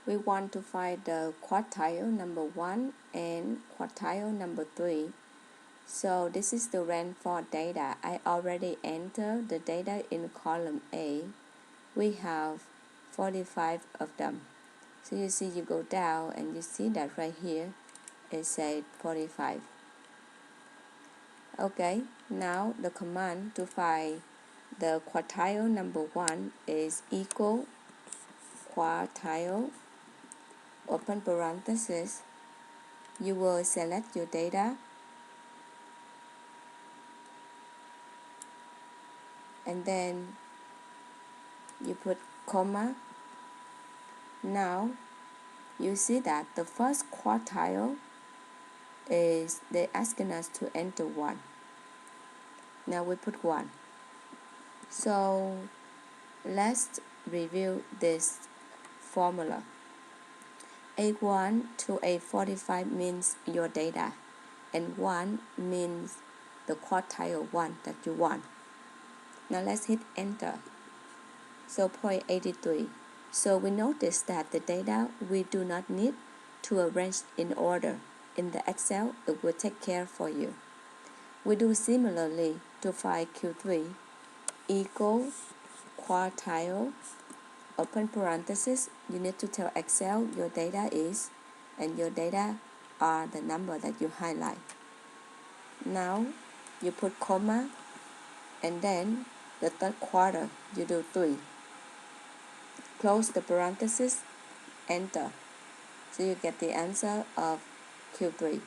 we want to find the quartile number 1 and quartile number 3. So this is the range for data. I already entered the data in column A. We have 45 of them. So you see, you go down and you see that right here it says 45. Okay, now the command to find the quartile number 1 is equal quartile, open parenthesis. You will select your data and then you put comma. Now you see that the first quartile is they're asking us to enter 1. Now we put 1. So let's review this formula. A1 to A45 means your data, and 1 means the quartile 1 that you want. Now let's hit enter. So 0.83. So we notice that the data we do not need to arrange in order. In the Excel, it will take care for you. We do similarly to find Q3 equal quartile, open parenthesis. You need to tell Excel your data is, and your data are the number that you highlight. Now you put comma, and then the third quarter you do 3. Close the parenthesis, enter. So you get the answer of Q3.